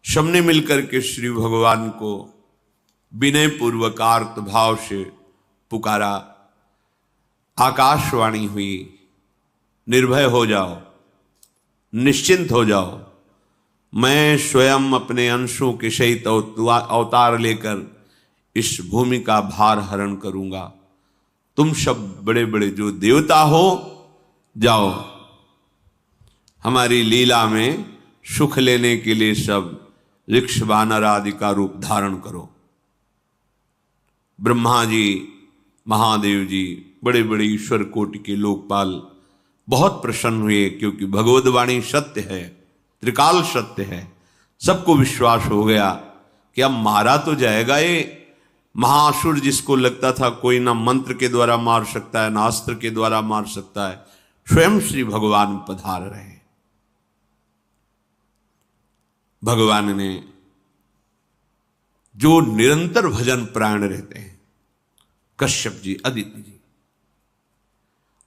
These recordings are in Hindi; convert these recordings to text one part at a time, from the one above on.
सबने मिलकर के श्री भगवान को विनय पूर्वक आर्त भाव से पुकारा। आकाशवाणी हुई, निर्भय हो जाओ, निश्चिंत हो जाओ, मैं स्वयं अपने अंशों के सहित अवतार लेकर इस भूमि का भार हरण करूंगा। तुम सब बड़े बड़े जो देवता हो, जाओ हमारी लीला में सुख लेने के लिए सब ऋक्ष वानर आदि का रूप धारण करो। ब्रह्मा जी, महादेव जी, बड़े बड़े ईश्वर कोटि के लोकपाल बहुत प्रसन्न हुए, क्योंकि भगवद वाणी सत्य है, त्रिकाल सत्य है। सबको विश्वास हो गया कि अब मारा तो जाएगा ये महासुर, जिसको लगता था कोई ना मंत्र के द्वारा मार सकता है ना अस्त्र के द्वारा मार सकता है। स्वयं श्री भगवान पधार रहे। भगवान ने जो निरंतर भजन प्राण रहते हैं, कश्यप जी, अदिति जी,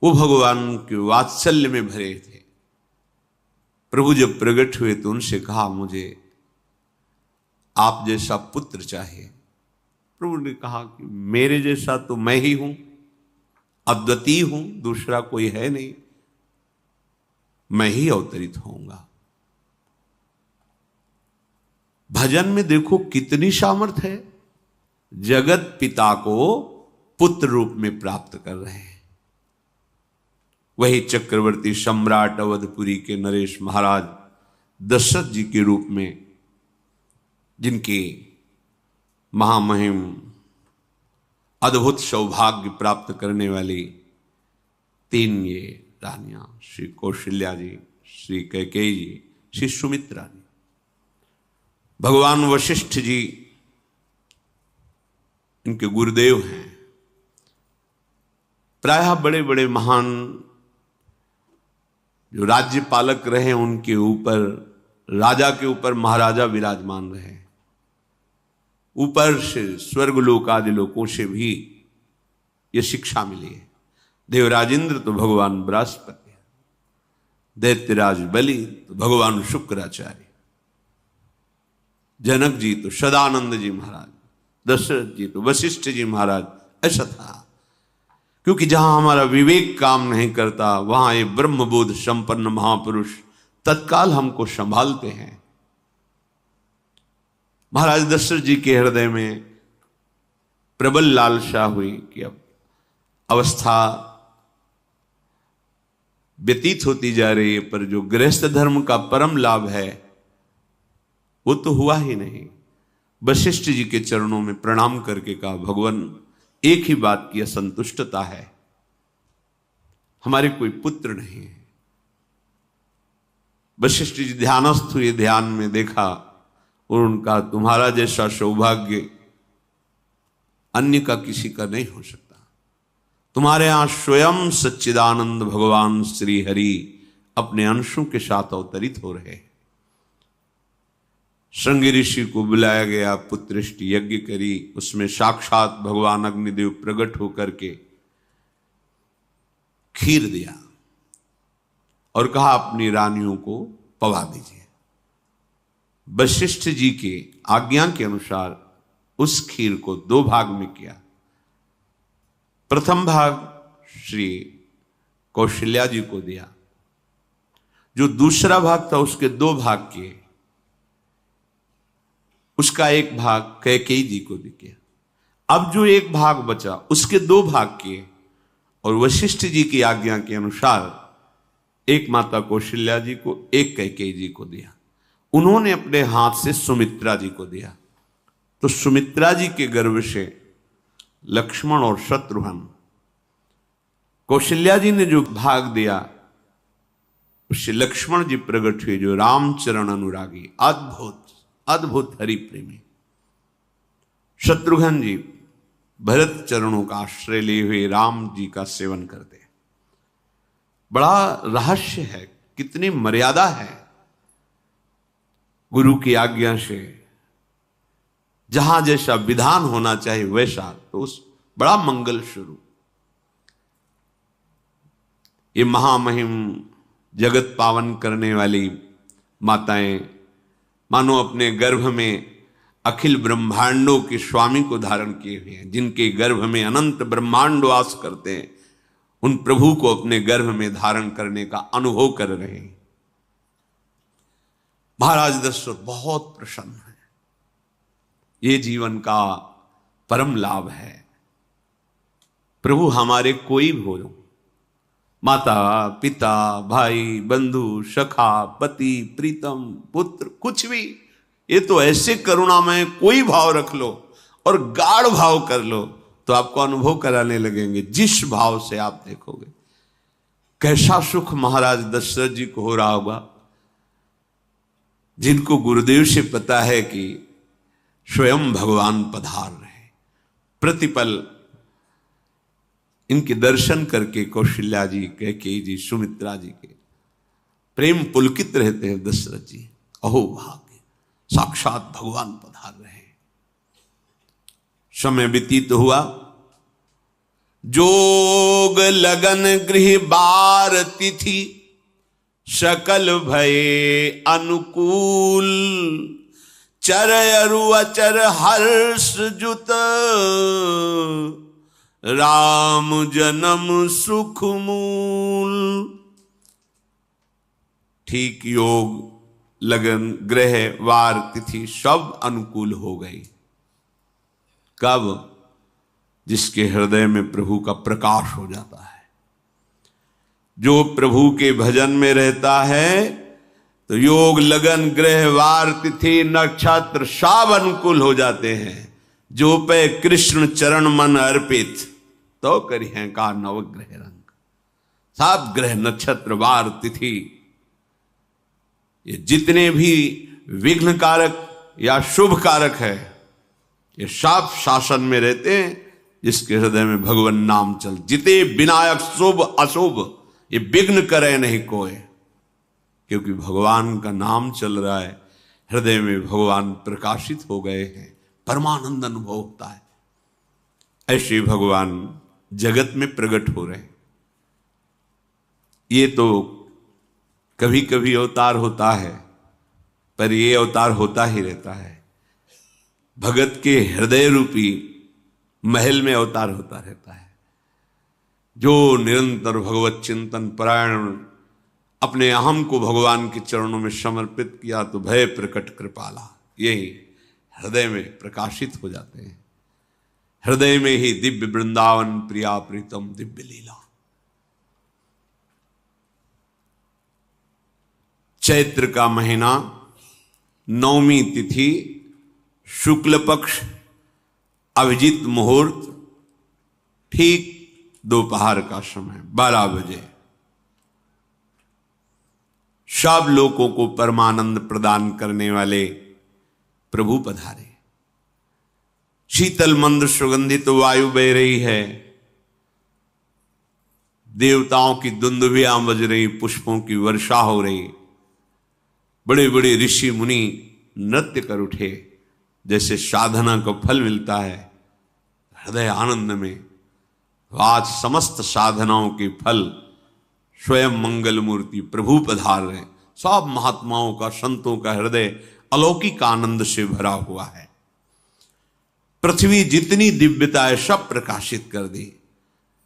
वो भगवान के वात्सल्य में भरे थे। प्रभु जब प्रकट हुए तो उनसे कहा, मुझे आप जैसा पुत्र चाहिए। प्रभु ने कहा कि मेरे जैसा तो मैं ही हूं, अद्वितीय हूं, दूसरा कोई है नहीं, मैं ही अवतरित होऊंगा। भजन में देखो कितनी सामर्थ्य है। जगत पिता को पुत्र रूप में प्राप्त कर रहे हैं। वही चक्रवर्ती सम्राट अवधपुरी के नरेश महाराज दशरथ जी के रूप में, जिनके महामहिम अद्भुत सौभाग्य प्राप्त करने वाली तीन ये रानियां, श्री कौशल्या जी, श्री कैकेयी जी, श्री सुमित्रा जी। भगवान वशिष्ठ जी इनके गुरुदेव हैं। प्रायः बड़े बड़े महान जो राज्य पालक रहे, उनके ऊपर, राजा के ऊपर महाराजा विराजमान रहे। ऊपर से स्वर्गलोक आदि लोकों से भी ये शिक्षा मिली है। देवराजेंद्र तो भगवान बृहस्पति, दैत्यराज बलि तो भगवान शुक्राचार्य, जनक जी तो सदानंद जी महाराज, दशरथ जी तो वशिष्ठ जी महाराज। ऐसा था, क्योंकि जहां हमारा विवेक काम नहीं करता, वहां ये ब्रह्मबोध संपन्न महापुरुष तत्काल हमको संभालते हैं। महाराज दशरथ जी के हृदय में प्रबल लालसा हुई कि अब अवस्था व्यतीत होती जा रही है, पर जो गृहस्थ धर्म का परम लाभ है वो तो हुआ ही नहीं। वशिष्ठ जी के चरणों में प्रणाम करके कहा, भगवान एक ही बात की असंतुष्टता है, हमारे कोई पुत्र नहीं है। वशिष्ठ जी ध्यानस्थ हुए, ध्यान में देखा और उनका, तुम्हारा जैसा सौभाग्य अन्य का किसी का नहीं हो सकता। तुम्हारे यहां स्वयं सच्चिदानंद भगवान श्री हरि अपने अंशों के साथ अवतरित हो रहे हैं। श्रृंगी ऋषि को बुलाया गया, पुत्रष्टि यज्ञ करी, उसमें साक्षात भगवान अग्निदेव प्रकट होकर के खीर दिया और कहा अपनी रानियों को पवा दीजिए। वशिष्ठ जी के आज्ञा के अनुसार उस खीर को दो भाग में किया। प्रथम भाग श्री कौशल्या जी को दिया, जो दूसरा भाग था उसके दो भाग किए, उसका एक भाग कैकेयी जी को दिया। अब जो एक भाग बचा उसके दो भाग किए और वशिष्ठ जी की आज्ञा के अनुसार एक माता कौशल्या जी को, एक कैकेयी जी को दिया। उन्होंने अपने हाथ से सुमित्रा जी को दिया। तो सुमित्रा जी के गर्भ से लक्ष्मण और शत्रुघ्न, कौशल्या जी ने जो भाग दिया उससे लक्ष्मण जी प्रकट हुए, जो रामचरण अनुरागी, अद्भुत अद्भुत हरि प्रेमी। शत्रुघ्न जी भरत चरणों का आश्रय लिए हुए राम जी का सेवन करते। बड़ा रहस्य है, कितनी मर्यादा है। गुरु की आज्ञा से जहां जैसा विधान होना चाहिए वैसा, तो उस बड़ा मंगल शुरू। ये महामहिम जगत पावन करने वाली माताएं मानो अपने गर्भ में अखिल ब्रह्मांडों के स्वामी को धारण किए हुए हैं, जिनके गर्भ में अनंत ब्रह्मांड वास करते हैं, उन प्रभु को अपने गर्भ में धारण करने का अनुभव कर रहे हैं। महाराज दशरथ बहुत प्रसन्न है। ये जीवन का परम लाभ है। प्रभु हमारे कोई भी हो, माता पिता भाई बंधु सखा पति प्रीतम पुत्र, कुछ भी, ये तो ऐसे करुणामय कोई भाव रख लो और गाढ़ भाव कर लो तो आपको अनुभव कराने लगेंगे। जिस भाव से आप देखोगे कैसा सुख महाराज दशरथ जी को हो रहा होगा, जिनको गुरुदेव से पता है कि स्वयं भगवान पधार रहे। प्रतिपल इनके दर्शन करके कौशल्या जी, कैकेयी जी, सुमित्रा जी के प्रेम पुलकित रहते हैं। दशरथ जी अहो भाग्य, साक्षात भगवान पधार रहे हैं। समय व्यतीत हुआ, जोग लगन गृह बार तिथि, सकल भये अनुकूल, चर अरु अचर हर्ष जुत, राम जन्म सुख मूल। ठीक योग लगन ग्रह वार तिथि सब अनुकूल हो गई। कब? जिसके हृदय में प्रभु का प्रकाश हो जाता है। जो प्रभु के भजन में रहता है तो योग लगन ग्रह वार तिथि नक्षत्र सब अनुकूल हो जाते हैं। जो पे कृष्ण चरण मन अर्पित, तो करी हैं का नवग्रह रंग। सब ग्रह नक्षत्र वार तिथि, ये जितने भी विघ्न कारक या शुभ कारक है, ये सब शासन में रहते हैं। जिसके हृदय में भगवान नाम चल, जिते विनायक शुभ अशुभ, ये विघ्न करे नहीं कोई, क्योंकि भगवान का नाम चल रहा है। हृदय में भगवान प्रकाशित हो गए हैं, परमानंद अनुभव होता है। ऐसे भगवान जगत में प्रकट हो रहे हैं। ये तो कभी कभी अवतार होता है, पर ये अवतार होता ही रहता है। भगत के हृदय रूपी महल में अवतार होता रहता है। जो निरंतर भगवत चिंतन परायण अपने अहम को भगवान के चरणों में समर्पित किया तो भय प्रकट कृपाला, यही हृदय में प्रकाशित हो जाते हैं। हृदय में ही दिव्य वृंदावन प्रिया प्रीतम दिव्य लीला। चैत्र का महीना, नवमी तिथि, शुक्ल पक्ष, अभिजीत मुहूर्त, ठीक दोपहर का समय 12 बजे। सब लोगों को परमानंद प्रदान करने वाले प्रभु पधारे। शीतल मंद सुगंधित वायु बह रही है, देवताओं की दुंदुभियां बज रही, पुष्पों की वर्षा हो रही। बड़े बड़े ऋषि मुनि नृत्य कर उठे। जैसे साधना को फल मिलता है, हृदय आनंद में। आज समस्त साधनाओं के फल स्वयं मंगल मूर्ति प्रभु पधार रहे। सब महात्माओं का, संतों का हृदय अलौकिक आनंद से भरा हुआ है। पृथ्वी जितनी दिव्यता है सब प्रकाशित कर दी।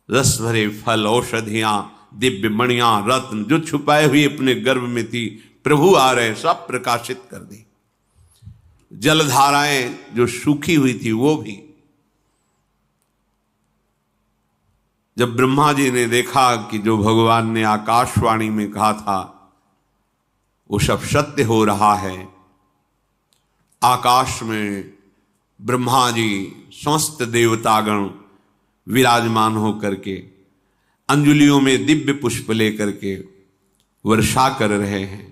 रस भरे फल, औषधियां, दिव्य मणियां, रत्न जो छुपाए हुए अपने गर्भ में थी, प्रभु आ रहे, सब प्रकाशित कर दी। जलधाराएं जो सूखी हुई थी वो भी। जब ब्रह्मा जी ने देखा कि जो भगवान ने आकाशवाणी में कहा था वो सब सत्य हो रहा है, आकाश में ब्रह्मा जी समस्त देवतागण विराजमान होकर के अंजलियों में दिव्य पुष्प लेकर के वर्षा कर रहे हैं।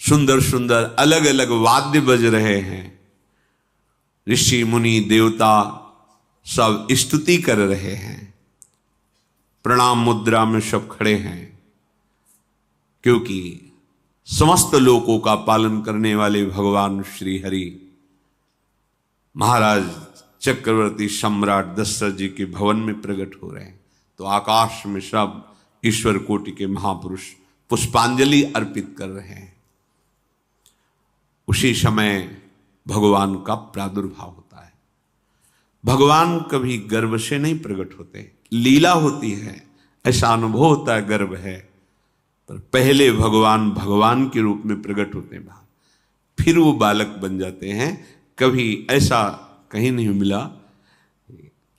सुंदर सुंदर अलग अलग वाद्य बज रहे हैं। ऋषि मुनि देवता सब स्तुति कर रहे हैं। प्रणाम मुद्रा में सब खड़े हैं, क्योंकि समस्त लोकों का पालन करने वाले भगवान श्री हरि महाराज चक्रवर्ती सम्राट दशरथ जी के भवन में प्रकट हो रहे हैं। तो आकाश में सब ईश्वर कोटि के महापुरुष पुष्पांजलि अर्पित कर रहे हैं। उसी समय भगवान का प्रादुर्भाव होता है। भगवान कभी गर्भ से नहीं प्रकट होते, लीला होती है, ऐसा अनुभव होता है गर्भ है, पर पहले भगवान भगवान के रूप में प्रकट होते हैं, फिर वो बालक बन जाते हैं। कभी ऐसा कहीं नहीं मिला,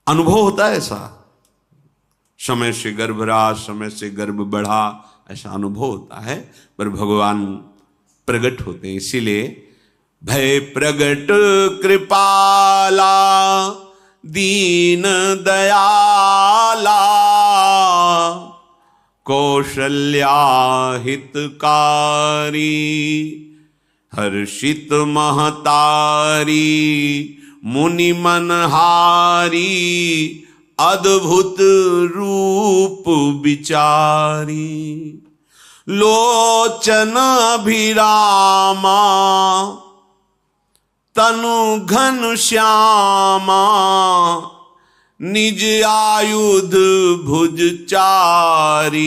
अनुभव होता है ऐसा, समय से गर्भ रहा, समय से गर्भ बढ़ा, ऐसा अनुभव होता है, पर भगवान प्रकट होते हैं। इसीलिए भय प्रगट कृपाला दीन दयाला कौशल्या हितकारी हर्षित महतारी मुनि मनहारी अद्भुत रूप विचारी लोचन अभिरामा तनु घन श्यामा निज आयुध भुज चारी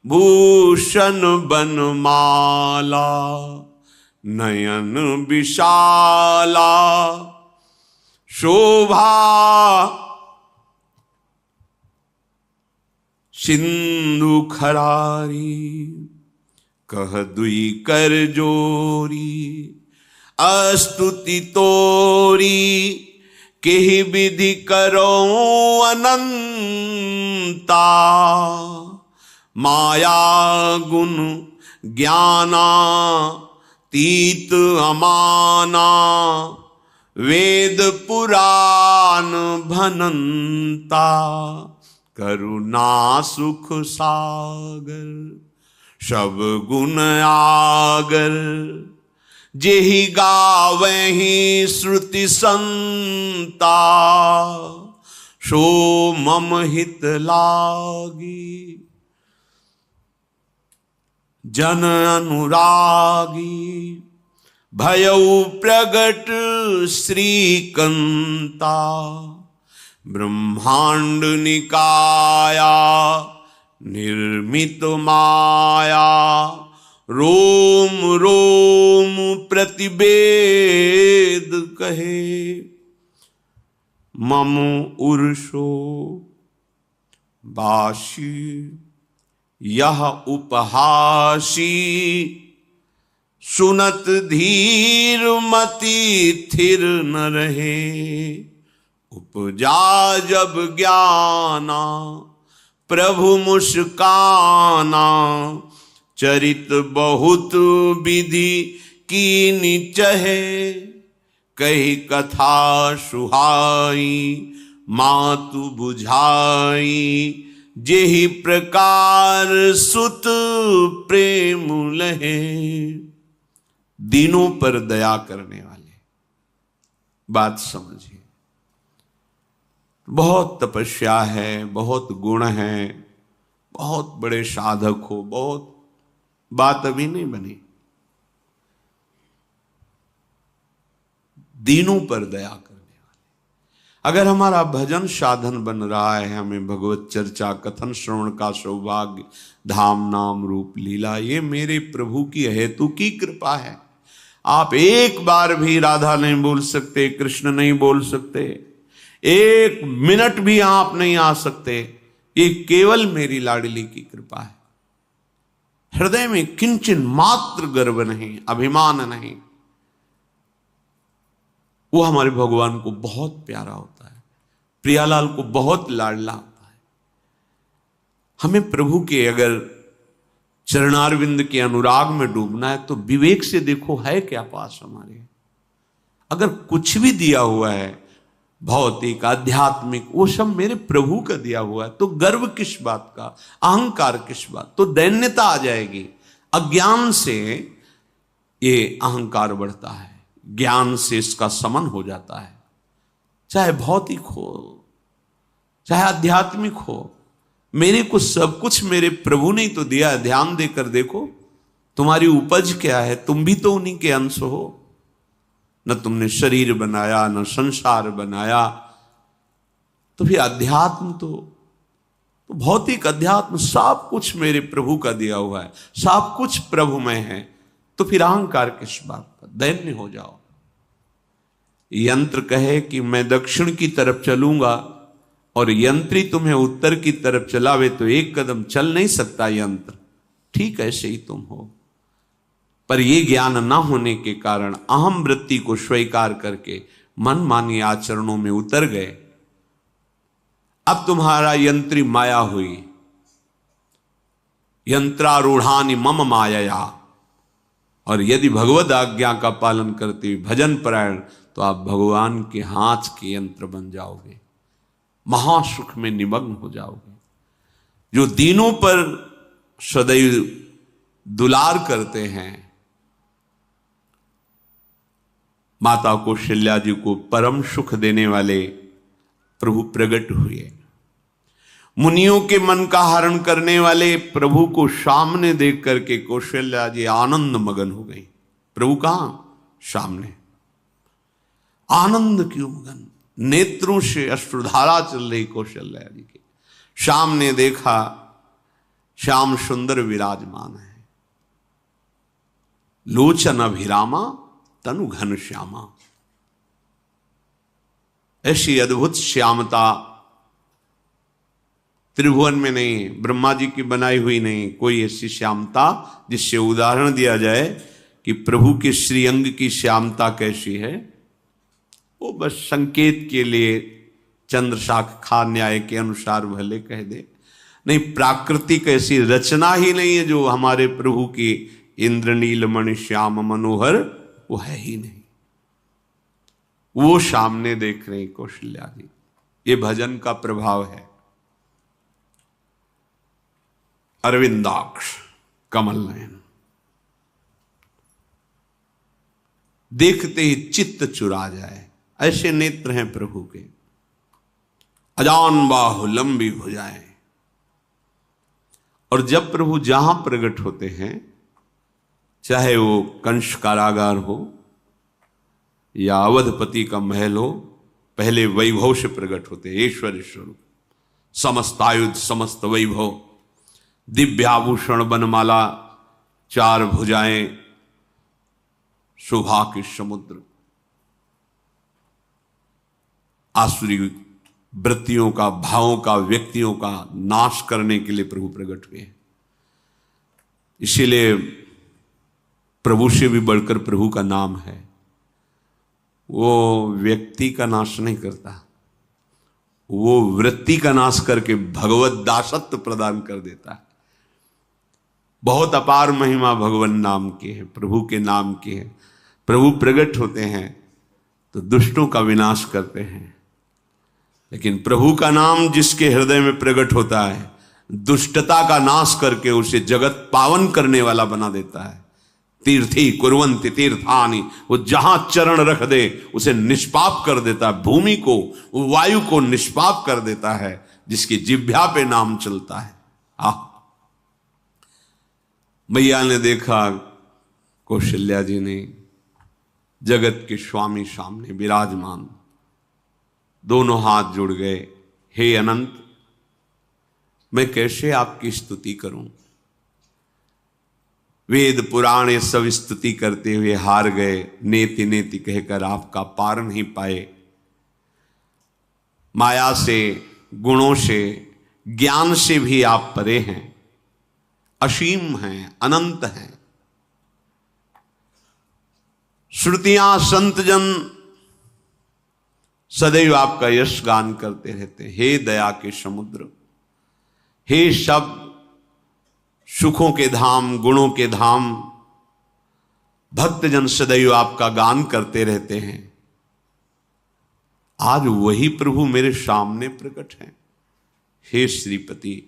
भूषण बनमाला नयन विशाला शोभा सिंधु खरारी कह दुई कर जोरी अस्तुति तोरी केहि विधि करो अनंता माया गुण ज्ञाना तीत अमाना वेद पुराण भनंता करुणा सुख सागर सब गुण आगर जेहि गावहि श्रुति संता सो मम हित लागी जन अनुरागी भयउ प्रगट श्रीकंता ब्रह्मांड निकाया निर्मित माया रोम रोम प्रतिवेद कहे मम उर्षो बाशी यह उपहासी सुनत धीर मति थिर न रहे उपजा जब ज्ञाना प्रभु मुस्काना चरित बहुत विधि कीनि चहे कही कथा सुहाई मातु बुझाई जेहि प्रकार सुत प्रेम लहे दीनों पर दया करने वाले। बात समझिए, बहुत तपस्या है, बहुत गुण है, बहुत बड़े साधक हो, बहुत बात अभी नहीं बनी। दीनों पर दया करने वाले। अगर हमारा भजन साधन बन रहा है, हमें भगवत चर्चा कथन श्रवण का सौभाग्य, धाम नाम रूप लीला, ये मेरे प्रभु की हेतु की कृपा है। आप एक बार भी राधा नहीं बोल सकते, कृष्ण नहीं बोल सकते, एक मिनट भी आप नहीं आ सकते, ये केवल मेरी लाडली की कृपा है। हृदय में किंचन मात्र गर्व नहीं, अभिमान नहीं, वो हमारे भगवान को बहुत प्यारा होता है, प्रियालाल को बहुत लाडला होता है। हमें प्रभु के अगर चरणारविंद के अनुराग में डूबना है तो विवेक से देखो है क्या पास हमारे। अगर कुछ भी दिया हुआ है भौतिक आध्यात्मिक, वो सब मेरे प्रभु का दिया हुआ है, तो गर्व किस बात का, अहंकार किस बात, तो दैन्यता आ जाएगी। अज्ञान से ये अहंकार बढ़ता है, ज्ञान से इसका समन हो जाता है। चाहे भौतिक हो चाहे आध्यात्मिक हो, मेरे को सब कुछ मेरे प्रभु ने तो दिया है। ध्यान देकर देखो तुम्हारी उपज क्या है, तुम भी तो उन्हीं के अंश हो। न तुमने शरीर बनाया, न संसार बनाया, तो फिर अध्यात्म तो भौतिक अध्यात्म सब कुछ मेरे प्रभु का दिया हुआ है, सब कुछ प्रभु में है। तो फिर अहंकार किस बात का, दैन्य हो जाओ। यंत्र कहे कि मैं दक्षिण की तरफ चलूंगा और यंत्री तुम्हें उत्तर की तरफ चलावे तो एक कदम चल नहीं सकता यंत्र, ठीक ऐसे ही तुम हो। पर यह ज्ञान न होने के कारण अहम वृत्ति को स्वीकार करके मनमानी आचरणों में उतर गए। अब तुम्हारा यंत्री माया हुई, यंत्रारूढ़ानि मम मायया। और यदि भगवद आज्ञा का पालन करते हुए भजन परायण, तो आप भगवान के हाथ के यंत्र बन जाओगे, महासुख में निमग्न हो जाओगे। जो दीनों पर सदैव दुलार करते हैं, माता कौशल्या जी को परम सुख देने वाले प्रभु प्रकट हुए। मुनियों के मन का हरण करने वाले प्रभु को सामने देख करके कौशल्या जी आनंद मगन हो गई। प्रभु कहां? सामने। आनंद क्यों मगन? नेत्रों से अश्रुधारा चल रही कौशल्या जी के सामने देखा, श्याम सुंदर विराजमान है, लोचन अभिरामा तनु घन श्यामा। ऐसी अद्भुत श्यामता त्रिभुवन में नहीं, ब्रह्मा जी की बनाई हुई नहीं कोई ऐसी श्यामता जिससे उदाहरण दिया जाए कि प्रभु के श्रीअंग की श्यामता कैसी है। वो बस संकेत के लिए चंद्र शाखा न्याय के अनुसार भले कह दे, नहीं प्राकृतिक ऐसी रचना ही नहीं है जो हमारे प्रभु की इंद्रनील मणि श्याम मनोहर, वो है ही नहीं। वो सामने देख रहे कौशल्या जी। ये भजन का प्रभाव है। अरविंदाक्ष कमल नयन, देखते ही चित्त चुरा जाए, ऐसे नेत्र हैं प्रभु के। अजान बाहु लंबी भुजाएं। और जब प्रभु जहां प्रकट होते हैं, चाहे वो कंस कारागार हो या अवधपति का महल हो, पहले वैभव से प्रकट होते हैं। ऐश्वर्य स्वरूप, समस्त आयुध, समस्त वैभव, दिव्याभूषण, बनमाला, चार भुजाएं, शोभा के समुद्र, आसुरी वृत्तियों का, भावों का, व्यक्तियों का नाश करने के लिए प्रभु प्रकट हुए। इसीलिए प्रभु से भी बढ़कर प्रभु का नाम है। वो व्यक्ति का नाश नहीं करता, वो वृत्ति का नाश करके भगवत दासत्व प्रदान कर देता है। बहुत अपार महिमा भगवान नाम की है, प्रभु के नाम की है। प्रभु प्रकट होते हैं तो दुष्टों का विनाश करते हैं, लेकिन प्रभु का नाम जिसके हृदय में प्रकट होता है, दुष्टता का नाश करके उसे जगत पावन करने वाला बना देता है। तीर्थी कुर्वन्ति तीर्थानि, वो जहां चरण रख दे उसे निष्पाप कर देता है। भूमि को, वायु को निष्पाप कर देता है जिसकी जिह्वा पे नाम चलता है। मैया ने देखा, कौशल्या जी ने, जगत के स्वामी सामने विराजमान, दोनों हाथ जुड़ गए। हे अनंत, मैं कैसे आपकी स्तुति करूं? वेद पुराण ये सब स्तुति करते हुए हार गए। नेति नेति कहकर आपका पार नहीं पाए। माया से, गुणों से, ज्ञान से भी आप परे हैं, असीम हैं, अनंत हैं। श्रुतियां, संतजन सदैव आपका यश गान करते रहते हैं। हे दया के समुद्र, हे शब्द, सुखों के धाम, गुणों के धाम, भक्तजन सदैव आपका गान करते रहते हैं। आज वही प्रभु मेरे सामने प्रकट हैं। हे श्रीपति,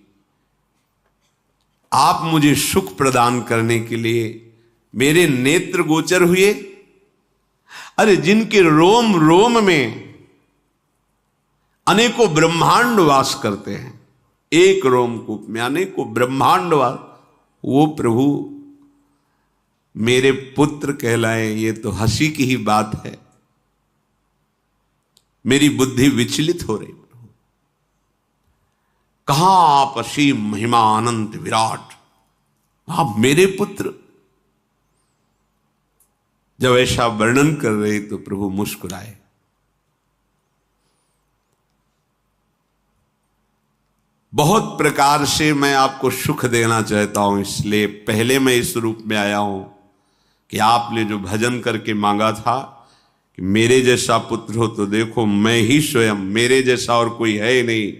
आप मुझे सुख प्रदान करने के लिए मेरे नेत्र गोचर हुए। अरे जिनके रोम रोम में अनेकों ब्रह्मांड वास करते हैं, एक रोमकूप में अनेकों ब्रह्मांड वास, वो प्रभु मेरे पुत्र कहलाए, ये तो हंसी की ही बात है। मेरी बुद्धि विचलित हो रही। प्रभु कहां आप असीम महिमा अनंत विराट, आप मेरे पुत्र, जब ऐसा वर्णन कर रहे तो प्रभु मुस्कुराए। बहुत प्रकार से मैं आपको सुख देना चाहता हूं, इसलिए पहले मैं इस रूप में आया हूं कि आपने जो भजन करके मांगा था कि मेरे जैसा पुत्र हो, तो देखो मैं ही स्वयं, मेरे जैसा और कोई है ही नहीं,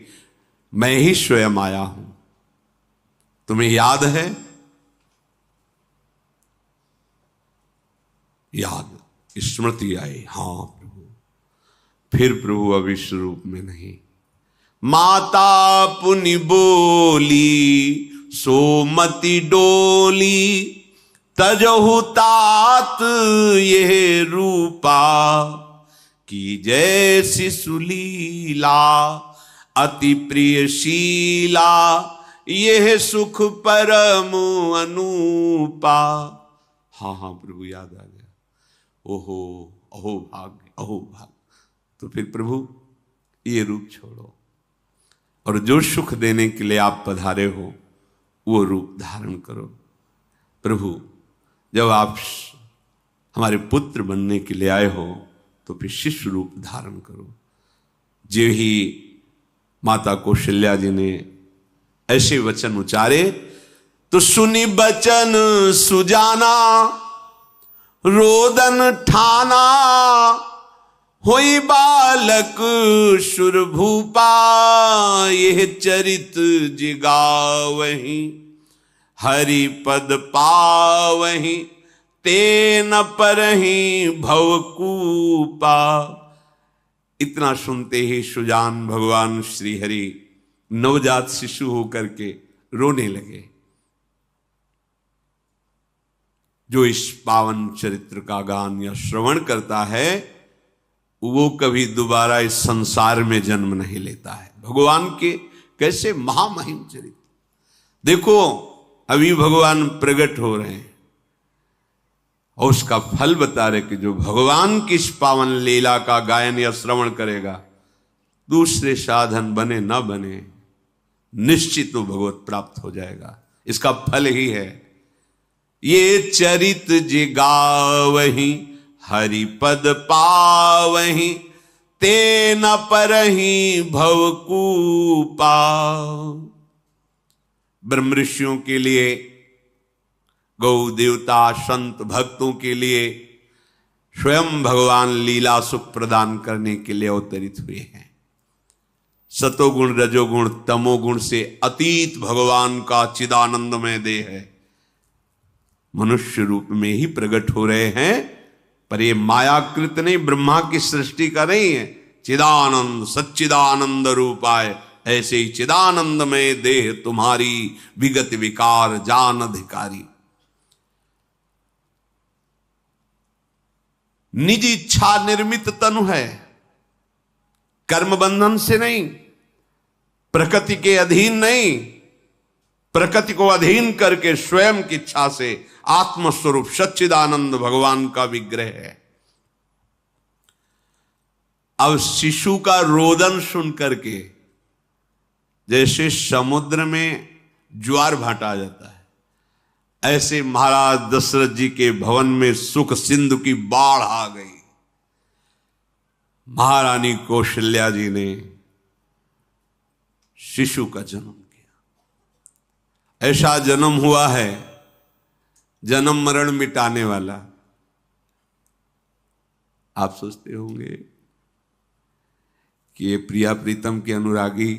मैं ही स्वयं आया हूं। तुम्हें याद है? याद, स्मृति आई। हाँ प्रभु। फिर प्रभु अब इस रूप में नहीं। माता पुनि बोली सोमति डोली, तजहु तात ये रूपा, की जैसी सुलीला अति प्रियशीला, यह सुख परम अनूपा। हाँ हाँ प्रभु याद आ गया। ओहो अहो भाग्य, अहो भाग्य। तो फिर प्रभु ये रूप छोड़ो और जो सुख देने के लिए आप पधारे हो वो रूप धारण करो। प्रभु जब आप हमारे पुत्र बनने के लिए आए हो तो फिर शिष्य रूप धारण करो। जो ही माता कौशल्या जी ने ऐसे वचन उचारे तो सुनी बचन सुजाना, रोदन ठाना, होई बालक सुरभूपा, यह चरित जिगावहि, हरि पद पावहि, ते न परहि भवकूपा। इतना सुनते ही सुजान भगवान श्री हरि नवजात शिशु होकर के रोने लगे। जो इस पावन चरित्र का गान या श्रवण करता है वो कभी दोबारा इस संसार में जन्म नहीं लेता है। भगवान के कैसे महामहिम चरित्र देखो, अभी भगवान प्रकट हो रहे हैं और उसका फल बता रहे कि जो भगवान की इस पावन लीला का गायन या श्रवण करेगा, दूसरे साधन बने न बने, निश्चित वो भगवत प्राप्त हो जाएगा। इसका फल ही है ये चरित जिगावहि, हरि पद पावहि, ते न परहि भवकूपा। ब्रह्म ऋषियों के लिए, गौ देवता संत भक्तों के लिए स्वयं भगवान लीला सुख प्रदान करने के लिए अवतरित हुए हैं। सतोगुण रजोगुण तमोगुण से अतीत भगवान का चिदानंदमय देह है, मनुष्य रूप में ही प्रकट हो रहे हैं। पर ये मायाकृत नहीं, ब्रह्मा की सृष्टि का नहीं है। चिदानंद सच्चिदानंद रूपाय, ऐसे ही चिदानंद में देह तुम्हारी, विगत विकार जान अधिकारी। निज इच्छा निर्मित तनु है, कर्म बंधन से नहीं, प्रकृति के अधीन नहीं, प्रकृति को अधीन करके स्वयं की इच्छा से आत्मस्वरूप सच्चिदानंद भगवान का विग्रह है। अब शिशु का रोदन सुन करके जैसे समुद्र में ज्वार भाटा आ जाता है, ऐसे महाराज दशरथ जी के भवन में सुख सिंधु की बाढ़ आ गई। महारानी कौशल्या जी ने शिशु का जन्म किया। ऐसा जन्म हुआ है जन्म मरण मिटाने वाला। आप सोचते होंगे कि ये प्रिया प्रीतम के अनुरागी,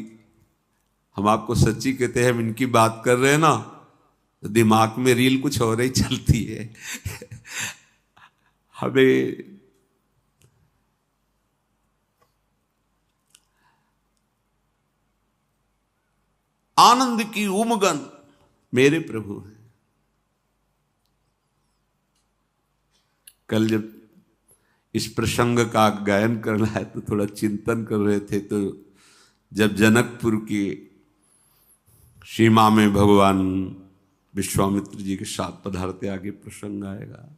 हम आपको सच्ची कहते हैं, हम इनकी बात कर रहे हैं ना तो दिमाग में रील कुछ और ही चलती है। हमें आनंद की उमगन मेरे प्रभु हैं। कल जब इस प्रसंग का गायन करना है तो थोड़ा चिंतन कर रहे थे, तो जब जनकपुर की सीमा में भगवान विश्वामित्र जी के साथ पधारते, आगे प्रसंग आएगा,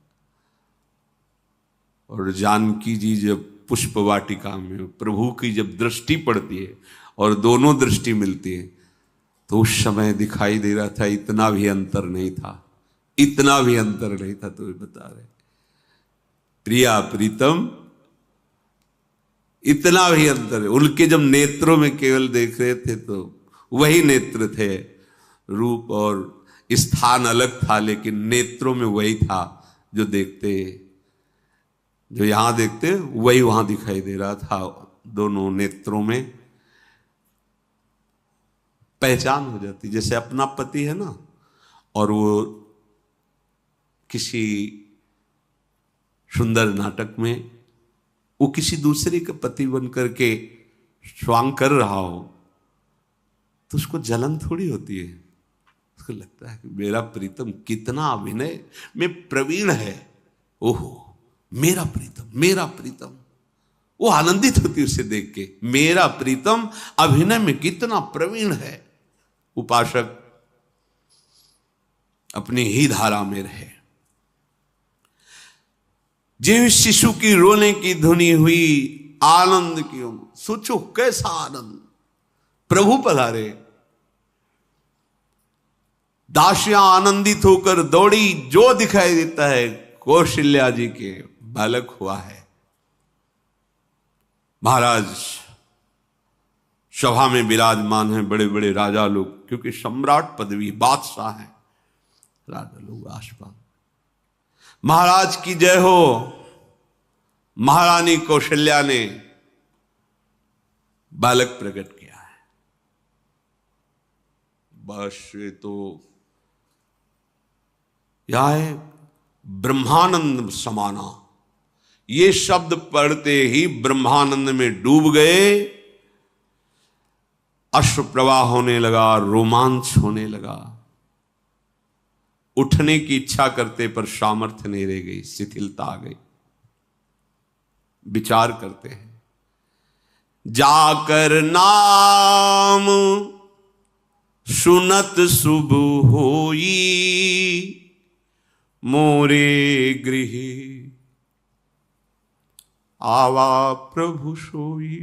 और जानकी जी जब पुष्प वाटिका में प्रभु की जब दृष्टि पड़ती है और दोनों दृष्टि मिलती है, तो उस समय दिखाई दे रहा था इतना भी अंतर नहीं था, इतना भी अंतर नहीं था। तो बता रहे प्रिया प्रीतम, इतना भी अंतर है। उनके जब नेत्रों में केवल देख रहे थे तो वही नेत्र थे, रूप और स्थान अलग था, लेकिन नेत्रों में वही था जो देखते, जो यहां देखते वही वहां दिखाई दे रहा था। दोनों नेत्रों में पहचान हो जाती, जैसे अपना पति है ना, और वो किसी सुंदर नाटक में वो किसी दूसरे का पति बन करके स्वांग कर रहा हो तो उसको जलन थोड़ी होती है, उसको लगता है कि मेरा प्रीतम कितना अभिनय में प्रवीण है, ओहो मेरा प्रीतम, मेरा प्रीतम। वो आनंदित होती उसे देख के, मेरा प्रीतम अभिनय में कितना प्रवीण है। उपासक अपनी ही धारा में रहे। जिस शिशु की रोने की धुनी हुई आनंद की, सोचो कैसा आनंद, प्रभु पधारे। दासियां आनंदित होकर दौड़ी, जो दिखाई देता है कौशल्या जी के बालक हुआ है। महाराज सभा में विराजमान हैं, बड़े बड़े राजा लोग, क्योंकि सम्राट पदवी, बादशाह है, राजा लोग आसपास। महाराज की जय हो। महारानी कौशल्या ने बालक प्रकट किया है। बस ये तो यह है ब्रह्मानंद समाना। ये शब्द पढ़ते ही ब्रह्मानंद में डूब गए, अश्रु प्रवाह होने लगा, रोमांच होने लगा। उठने की इच्छा करते पर सामर्थ्य नहीं रह गई, शिथिलता आ गई। विचार करते हैं, जाकर नाम सुनत शुभ होई, मोरे गृह आवा प्रभु सोई।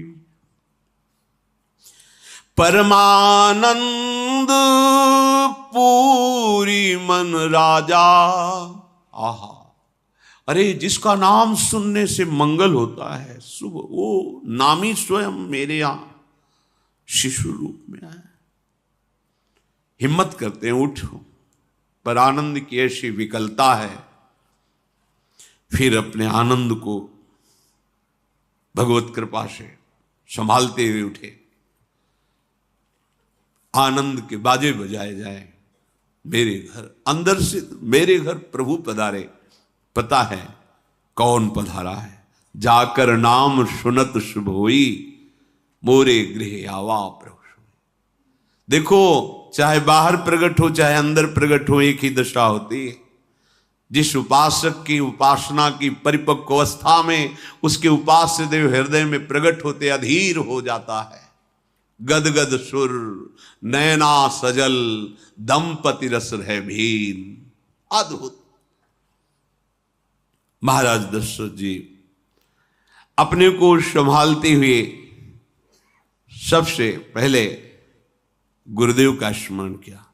परमानंद पूरी मन राजा। आहा, अरे जिसका नाम सुनने से मंगल होता है, शुभ, वो नामी स्वयं मेरे यहां शिशु रूप में आए। हिम्मत करते हैं, उठो, पर आनंद की ऐसी विकलता है, फिर अपने आनंद को भगवत कृपा से संभालते हुए उठे। आनंद के बाजे बजाए जाए, मेरे घर, अंदर से मेरे घर प्रभु पधारे। पता है कौन पधारा है, जाकर नाम सुनत शुभ होई, मोरे गृह आवा प्रभु सोई। देखो, चाहे बाहर प्रकट हो चाहे अंदर प्रकट हो, एक ही दशा होती है। जिस उपासक की उपासना की परिपक्व अवस्था में उसके उपास्य देव हृदय में प्रकट होते अधीर हो जाता है। गदगद सुर नैना सजल, दंपति रस है भीन। अद्भुत। महाराज दशरथ जी अपने को संभालते हुए सबसे पहले गुरुदेव का स्मरण किया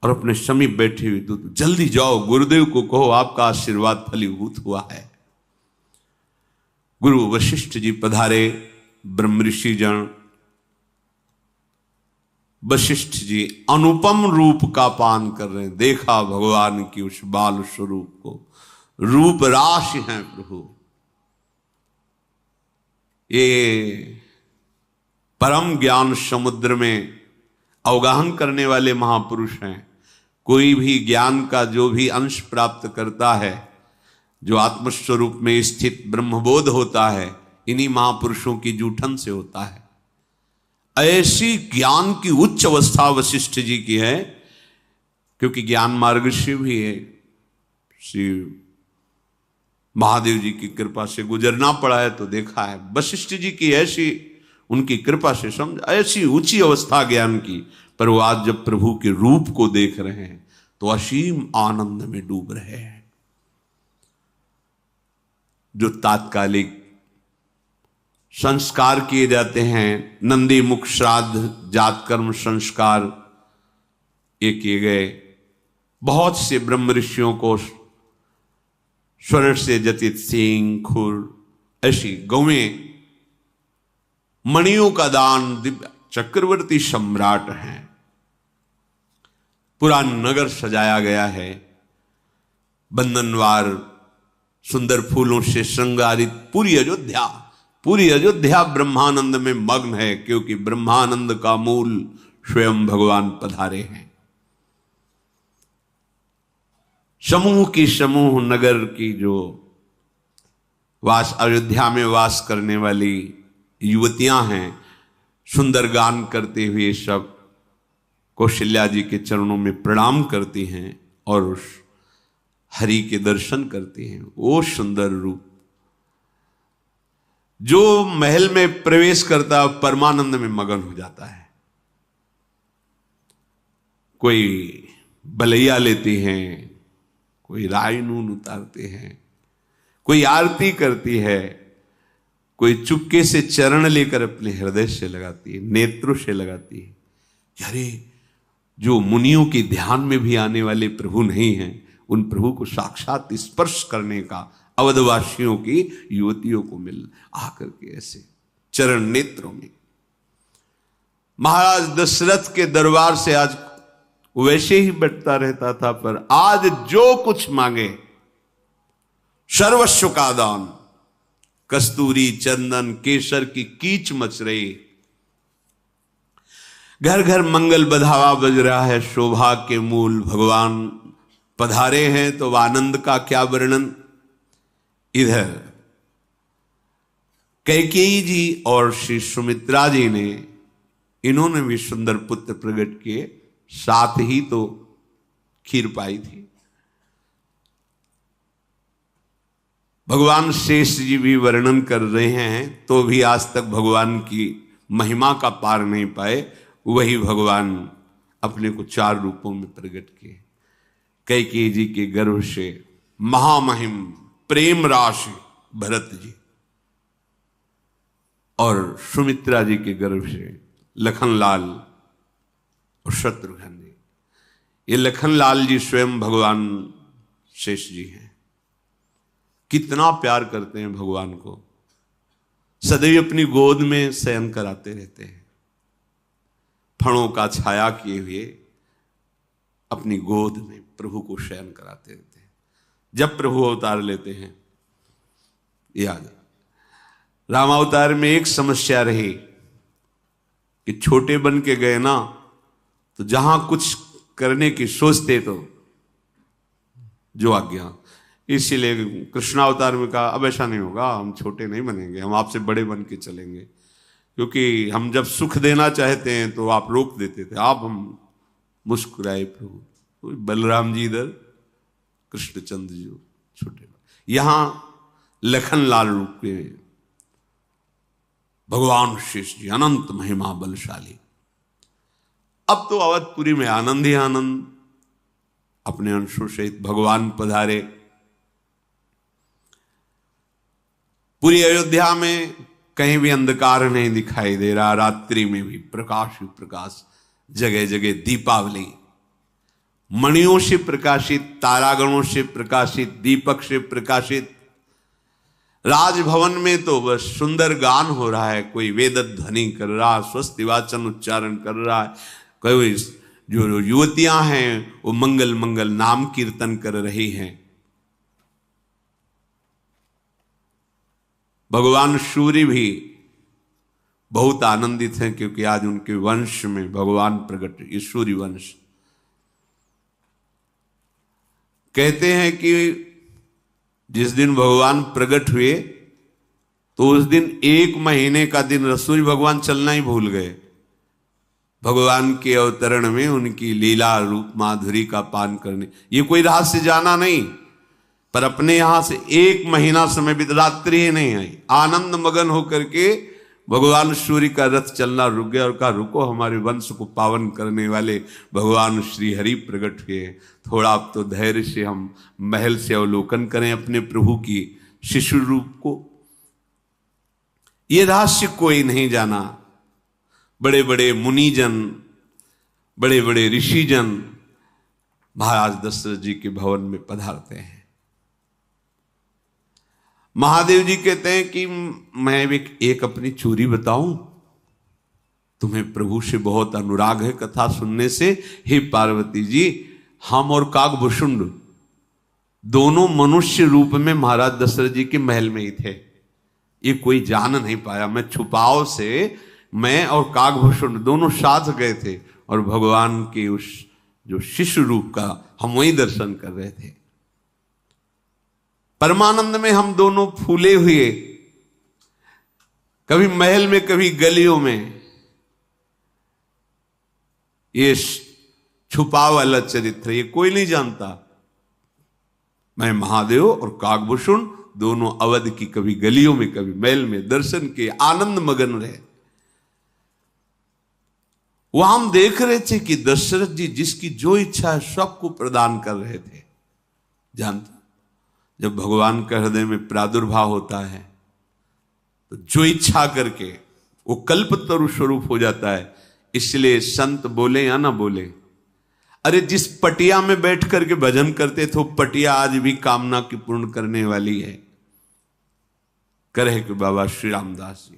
और अपने समीप बैठे हुए दूत, जल्दी जाओ गुरुदेव को कहो आपका आशीर्वाद फलीभूत हुआ है। गुरु वशिष्ठ जी पधारे। ब्रह्म ऋषि जन वशिष्ठ जी अनुपम रूप का पान कर रहे हैं। देखा भगवान की उस बाल स्वरूप को, रूप राशि हैं प्रभु। ये परम ज्ञान समुद्र में अवगाहन करने वाले महापुरुष हैं। कोई भी ज्ञान का जो भी अंश प्राप्त करता है, जो आत्मस्वरूप में स्थित ब्रह्मबोध होता है, इन्हीं महापुरुषों की जूठन से होता है। ऐसी ज्ञान की उच्च अवस्था वशिष्ठ जी की है, क्योंकि ज्ञान मार्ग से भी है, श्री महादेव जी की कृपा से गुजरना पड़ा है तो देखा है। वशिष्ठ जी की ऐसी उनकी कृपा से समझ, ऐसी ऊंची अवस्था ज्ञान की, पर वो आज जब प्रभु के रूप को देख रहे हैं तो असीम आनंद में डूब रहे हैं। जो तात्कालिक संस्कार किए जाते हैं, नंदी मुख श्राद्ध जात कर्म संस्कार ये किए गए। बहुत से ब्रह्म ऋषियों को स्वर्ण से जटित सींग खुर ऐसी गौएं, मणियों का दान, दिव्य चक्रवर्ती सम्राट हैं। पूरा नगर सजाया गया है, बंधनवार सुंदर फूलों से श्रृंगारित पूरी अयोध्या ब्रह्मानंद में मग्न है, क्योंकि ब्रह्मानंद का मूल स्वयं भगवान पधारे हैं। समूह नगर की जो अयोध्या में वास करने वाली युवतियां हैं, सुंदर गान करते हुए सब कौशल्या जी के चरणों में प्रणाम करती हैं और उस हरि के दर्शन करती हैं। वो सुंदर रूप जो महल में प्रवेश करता है परमानंद में मगन हो जाता है। कोई बलैया लेती हैं, कोई राय नून उतारते हैं, कोई आरती करती है, कोई चुपके से चरण लेकर अपने हृदय से लगाती है, नेत्रों से लगाती है। अरे जो मुनियों के ध्यान में भी आने वाले प्रभु नहीं हैं, उन प्रभु को साक्षात स्पर्श करने का अवधवासियों की युवतियों को मिल आकर के ऐसे चरण नेत्रों में। महाराज दशरथ के दरबार से आज वैसे ही बटता रहता था, पर आज जो कुछ मांगे सर्वस्व का दान। कस्तूरी चंदन केसर की कीच मच रही, घर घर मंगल बधावा बज रहा है। शोभा के मूल भगवान पधारे हैं, तो आनंद का क्या वर्णन। इधर कैकेयी जी और श्री सुमित्रा जी ने, इन्होंने भी सुंदर पुत्र प्रकट किए, साथ ही तो खीर पाई थी। भगवान शेष जी भी वर्णन कर रहे हैं, तो भी आज तक भगवान की महिमा का पार नहीं पाए। वही भगवान अपने को 4 रूपों में प्रकट किए। कैकेयी जी के गर्भ से महामहिम प्रेम राशि भरत जी, और सुमित्रा जी के गर्भ से लखनलाल और शत्रुघ्न जी। ये लखनलाल जी स्वयं भगवान शेष जी हैं। कितना प्यार करते हैं भगवान को, सदैव अपनी गोद में शयन कराते रहते हैं। फणों का छाया किए हुए अपनी गोद में प्रभु को शयन कराते रहते हैं। जब प्रभु अवतार लेते हैं, याद रामावतार में एक समस्या रही कि छोटे बन के गए ना, तो जहां कुछ करने की सोचते तो जो आज्ञा। इसीलिए कृष्णावतार में कहा अब ऐसा नहीं होगा, हम छोटे नहीं बनेंगे, हम आपसे बड़े बन के चलेंगे, क्योंकि हम जब सुख देना चाहते हैं तो आप रोक देते थे। आप हम मुस्कुराए प्रभु। बलराम जी इधर, कृष्णचंद्र जी छोटे, यहां लखनलाल रूप के भगवान शेष जी अनंत महिमा बलशाली। अब तो अवधपुरी में आनंद ही आनंद, अपने अंशों सहित भगवान पधारे। पूरी अयोध्या में कहीं भी अंधकार नहीं दिखाई दे रहा, रात्रि में भी प्रकाश ही प्रकाश, जगह जगह दीपावली, मणियों से प्रकाशित, तारागणों से प्रकाशित, दीपक से प्रकाशित। राजभवन में तो बस सुंदर गान हो रहा है, कोई वेद ध्वनि कर रहा, स्वस्ति वाचन उच्चारण कर रहा है, कोई जो युवतियां हैं वो मंगल मंगल नाम कीर्तन कर रही हैं। भगवान सूर्य भी बहुत आनंदित हैं, क्योंकि आज उनके वंश में भगवान प्रकट, ये सूर्य वंश। कहते हैं कि जिस दिन भगवान प्रकट हुए तो उस दिन 1 महीने का दिन सूर्य भगवान चलना ही भूल गए। भगवान के अवतरण में उनकी लीला रूप माधुरी का पान करने, ये कोई रहस्य जाना नहीं, पर अपने यहां से 1 महीना समय बीत, रात्रि ही नहीं आई। आनंद मगन होकर के भगवान सूर्य का रथ चलना रुक गया और कहा रुको, हमारे वंश को पावन करने वाले भगवान श्री हरि प्रकट हुए, थोड़ा अब तो धैर्य से हम महल से अवलोकन करें अपने प्रभु की शिशु रूप को। ये रहस्य कोई नहीं जाना। बड़े बड़े मुनिजन, बड़े बड़े ऋषिजन महाराज दशरथ जी के भवन में पधारते हैं। महादेव जी कहते हैं कि मैं एक अपनी चोरी बताऊं, तुम्हें प्रभु से बहुत अनुराग है कथा सुनने से। हे पार्वती जी, हम और काकभूषुंड दोनों मनुष्य रूप में महाराज दशरथ जी के महल में ही थे। ये कोई जान नहीं पाया। मैं छुपाव से, मैं और काकभूषुंड दोनों साथ गए थे और भगवान के उस जो शिशु रूप का हम वही दर्शन कर रहे थे। परमानंद में हम दोनों फूले हुए, कभी महल में कभी गलियों में। ये छुपा वाला चरित्र ये कोई नहीं जानता। मैं महादेव और काकभूषुंड दोनों अवध की कभी गलियों में कभी महल में दर्शन के आनंद मगन रहे। वहां हम देख रहे थे कि दशरथ जी जिसकी जो इच्छा है सबको प्रदान कर रहे थे। जानता, जब भगवान का हृदय में प्रादुर्भाव होता है तो जो इच्छा करके वो कल्पतरु स्वरूप हो जाता है। इसलिए संत बोले या ना बोले, अरे जिस पटिया में बैठ करके भजन करते थे वो पटिया आज भी कामना की पूर्ण करने वाली है। करे कि बाबा श्री रामदास जी,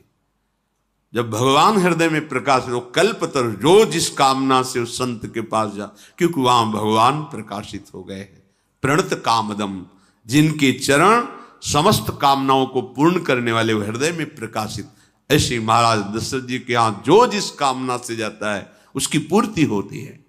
जब भगवान हृदय में प्रकाश हो, कल्पतरु जो जिस कामना से उस संत के पास जा, क्योंकि वहां भगवान प्रकाशित हो गए हैं। प्रणत कामदम, जिनके चरण समस्त कामनाओं को पूर्ण करने वाले हृदय में प्रकाशित। ऐसे महाराज दशरथ जी के यहां जो जिस कामना से जाता है उसकी पूर्ति होती है।